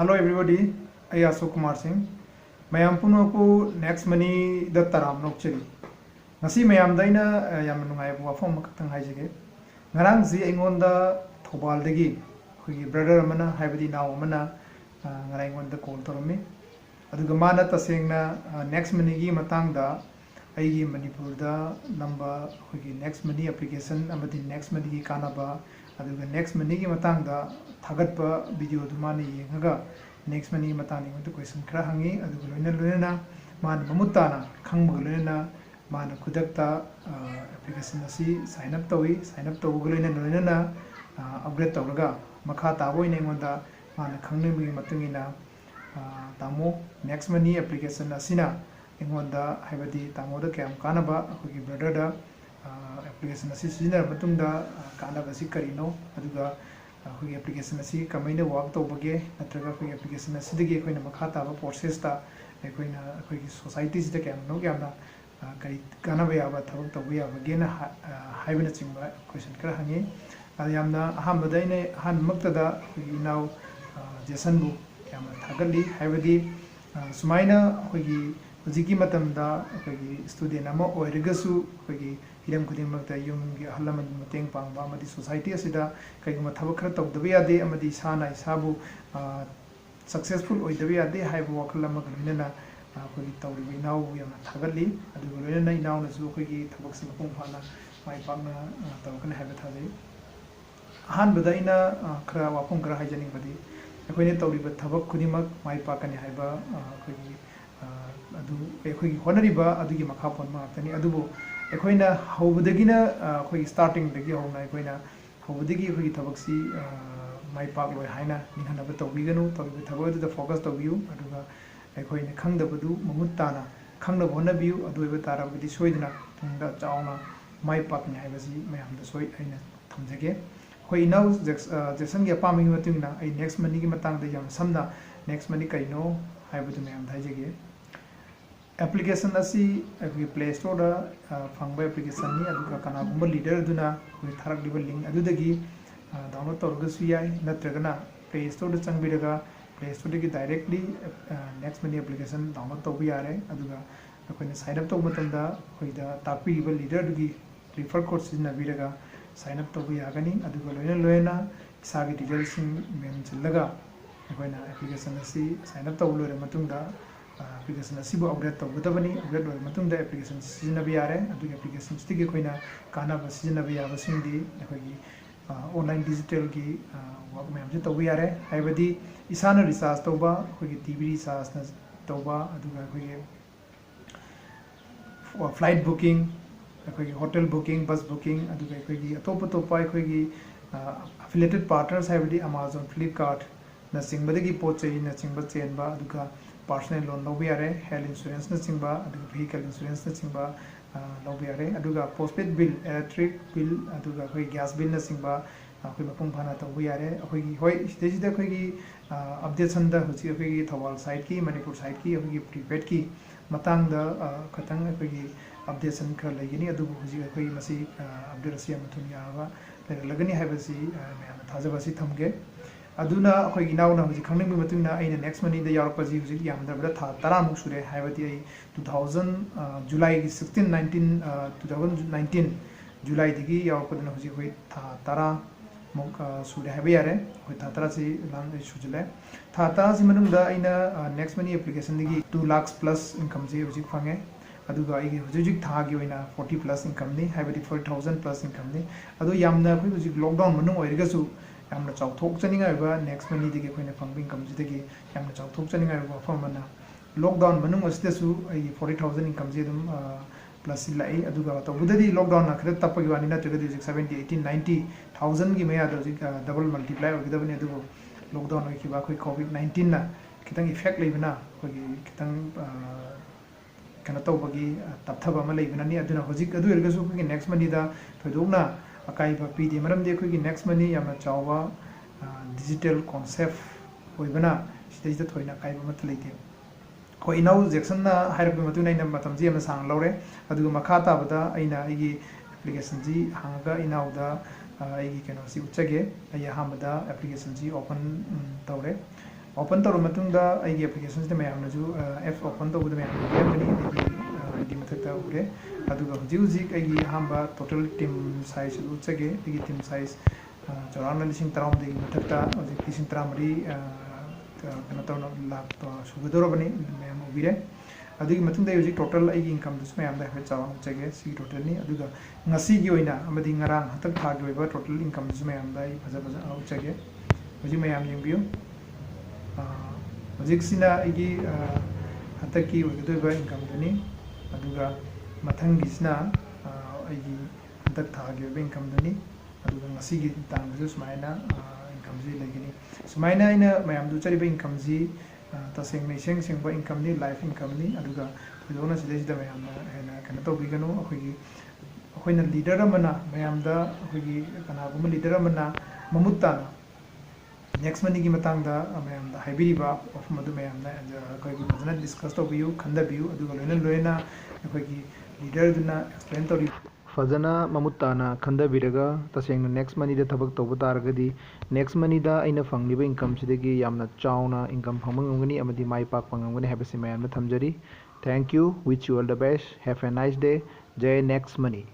Hello everybody, I am Ashok Kumar Singh. Mayam puno ko next money the taram nok chili. Nasi mayam daina yam nungai bu afom makatang haijige. Ngarang zi ingon da thobal degi. Kugi brother amana haibadi now amana ngarai ingon da call toromi. Aduga mana taseng na next money gi matang da aigi Manipur da number kugi next money application amadi next money gi kanaba aduga next money gi matang da थागतप video दुमाने येंगा Next Money मतानी मत question खरा हंगी अदुग लोइना लोइना मान ममुताना खंगब लोइना मान खुदकता application असी sign up तौग लोइना लोइना upgrade तौरगा मखा ताबोइ नेंगोंदा मान खंगनेबगी मतुंगिना तामो नेक्स्ट मनी एप्लीकेशन असिना एंगोंदा हाइबदी तामोदा क्याम कानबा अखोगी ब्रदरदा एप्लीकेशन असी सिजनर मतुंगदा कानबसी करिनो अदुगा अखोगी एप्लीकेशन असी कमाइना वर्क तौबगे नत्रगा अखोगी एप्लीकेशन असिदगी अखोइना मखा ताबा प्रोसेस ता अखोइना अखोगी सोसाइटी सिदा क्यामनो क्यामना करी कानबा याबा थबक तौबा याबगेना हाइबना चिंबा क्वेश्चन खरा हंगे यामना अहमदाइने अहमक्तदा अखोगी नाउ जेसनबु यामना थागली हाइबदी सुमाइना अखोगी हुजिकी मतमदा अखोगी स्टूडेंट अमा ओइरगसु अखोगी हिरम खुदिमक्ता युमगी अहलमन मतेंग पांगबा अमदी सोसाइटी असिदा कईगुम थबक खरा तौदबा यादे अमदी इसाना इसाबु सक्सेसफुल ओइदबा यादे हाइबा वखल अमा गलोइना अखोगी तौरिबा इनाउ यामना थागली अदुगा लोइना इनाउनसु अखोगी थबक सिमपुंग फाना माइ पाकना तौकन हाइबा थाजै अहानबदा इना खरा वाफम खरा हाइजनिंगबदी अखोइने तौरिबा थबक खुदिमक माइ पाकनी हाइबा अखोगी अदु अखोगी होनरिबा अदुगी मखा पोनमा तनी अदुबो अखोइना हौबदगिना अखोगी स्टार्टिंग दगी हौना अखोइना हौबदगी अखोगी थबकसी माइ पाक लोय हाइना निहनबा तौबिगनु तौबिबा थबक अदुदा फोकस तौबियु अदुगा अखोइना खंगदबदु ममुत ताना खंगनब होनबियु अदुइबा ताराबदि सोइदना तुंगदा चावना माइ पाकनी हाइबसी मयामदा सोइ आइना थमजगे अखोइ इनाउ जेक्सन गे पामिंग मतुंगना आई नेक्स्ट मनी की मतंगदा याम समना नेक्स्ट मनी कइनो हाइबदु मयाम धाइजगे एप्लीकेशन असी अखोगी प्ले स्टोर दा फंगबा एप्लीकेशन नि अदुगा कनागुम्बा लीडर दुना अखोगी थारकलिबा लिंक अदुदगी डाउनलोड तौरगसु याय नत्रगना प्ले स्टोर दा चंगबिरगा प्ले स्टोर दगी directly Next Money application download तौबा यारे अदुगा अखोइना साइन अप तौबा मतंदा अखोइदा ताकपिबा लीडर दुगी रिफर कोड सिजनाबिरगा साइन अप तौबा यागनी अदुगा लोइना लोइना इसागी डिटेल्सिंग मेंशनलगा अखोइना एप्लीकेशन असी साइन अप तौबा लोइरा मतुंगदा एप्लीकेशन असिबो अपग्रेड तौगदबनी अपग्रेड लोइरा मतुंगदा एप्लीकेशन सिजनाबा यारे अदुगा एप्लीकेशन स्टिगी अखोइना कानाबा सिजनाबा याबसिंगदी अखोगी ऑनलाइन डिजिटल की वर्क मैम तौबा यारे हाइबदी इसाना रिचार्ज तौबा अखोगी टीवी रिचार्ज न तौबा अदुगा अखोगी फ्लाइट बुकिंग अखोगी होटल बुकिंग बस बुकिंग अदुगा अखोगी अतोप तोपा अखोगी अफिलिएटेड पार्टनर्स हाइबदी अमेज़न फ्लिपकार्ट न चिंबदगी पोचई न चिंब चेनबा अदुगा पर्सनल लोन लौबा यारे हेल्थ इंश्योरेंस न चिंबा अदुगा व्हीकल इंश्योरेंस न चिंबा लौबा यारे अदुगा पोस्टपेड बिल इलेक्ट्रिक बिल अदुगा अखोई गैस बिल न चिंबा अखोई मपुंग फाना तौबा यारे अखोई होय सिदेसिदा अखोई अपडेशन दा हुजि अखोई थवाल साइड की मणिपुर साइड की अखोई प्रीपेड की मतंग दा खतंग अखोई अपडेशन खरा लेगनी अदुबु हुजि अखोई मसी अपडेट असी अमथुन याबा लगनी हाइबसी मैम थाजबसी थमगे अदुना अखोई इनाउना हुजि खंगनिंग मतुंगना आइना नेक्स्ट मनी दा यारपजी हुजि यामदबदा था 13 मुक सुरे हाइबती आई 2000 जुलाई 16 19 2019 जुलाई दिगी यारपदना हुजि होई था 13 मुक सुरे हाइबा यारे होई था 13 से लांग सुजले था 13 से मनुंगदा आइना नेक्स्ट मनी एप्लीकेशन दिगी 2 लाख प्लस इनकम जे हुजि फंगे अदुगा आइगे हुजि थागी होइना 40 प्लस इनकम नि हाइबती 40,000 प्लस इनकम नि अदु यामना अखोई हुजि लॉकडाउन मनुंग ओइरगसु यामना चाउथोक चनिंगाइबा नेक्स्ट मनी दिगे अखोइना फंग इनकम जिदगी यामना चाउथोक चनिंगाइबा फमना लॉकडाउन मनुंग असदसु आई 40,000 इनकम जे दुम प्लस लाई अदुगा तबुददी लॉकडाउन ना खरे तपगी वानी नत्रगदी 70 80 90,000 की मया दो डबल मल्टीप्लाई ओगदबनी अदुगो लॉकडाउन ओइखिबा अखोइ कोविड 19 ना खितंग इफेक्ट लेबना अखोगी खितंग कना तौबगी तपथबा अमा लेबनानी अदुना होजिक अदु एरगसु अखोगी नेक्स्ट मनी दा थोइदोकना अकाइबा पीदे मरमदे अखोगी नेक्स्ट मनी यामना चावबा डिजिटल कॉन्सेप्ट होइबना सिदैदा थोइना काइबा मत लेते हो इनाउ जेक्सन हाइरब मतुन आइना मतम जी अमा सांग लौरे अदुगा मखा ताबदा आइना आइगी एप्लीकेशन जी हांगा इनाउदा आइगी केनो सी उच्चगे आइ हामदा एप्लीकेशन जी ओपन तौरे ओपन तौर मतुंगदा आइगे एप्लीकेशन से मैमनजु एप ओपन तौबद मैम गेमनी आइडी मथकता उरे अदुगा हुजिक आइगी हांबा टोटल टीम साइज उचगे आइगी टीम साइज चौराना लिसिंग तरामदगी मथकता हुजिक लिसिंग तरामरी कनो तौना लाख सुगदोरबनी मैम उबिरे अदुगी मतुंगदा हुजिक टोटल आइगी इनकम दुस मैम दा हे चावा उचगे सी टोटल नि अदुगा ngasi gi oina amadi ngarang hatak thagi oiba total income dusu ma'am दा फजा फजा उचगे हुजिक मैम यंगबियो हजिक्सिना आइगी हतकी ओइगदोइबा इनकम दुनी मथंगिसिना आइगी हतक थागी ओइबा इनकम दुनी ngasiगी तांगजु सुमाइना इनकम जी लेगिनी सुमाइना आइना मयाम दु चरिबा इनकम जी तसेंग मेसेंग सेंगबा इनकम नि लाइफ इनकम नि अदुगा थोदोना सिदेसिदा मयाम हेना कना तौबिगनो अखोगी अखोइना लीडर अमना मयाम दा अखोगी कनागुम लीडर अमना ममुत्ता नेक्स्ट मनी की मतंग दा मैम दा हाइबिरिबा ऑफ मदु मैम ना अखोगी फजना डिस्कस तौबियु खंदबियु अदुगा लोइना अखोगी लीडर दुना एक्सप्लेन तौरी फजना ममुत्ताना खंदबिरगा तसेंग नेक्स्ट मनी दा थबक तौब तारगदी नेक्स्ट मनी दा आइना फंगलिबा इनकम सिदगी यामना चाउना इनकम फंगमंगनी अमदी माई पाक पंगमगनी हैबसि मैम थमजरी thank you wish you all the best have a nice day जय नेक्स्ट मनी।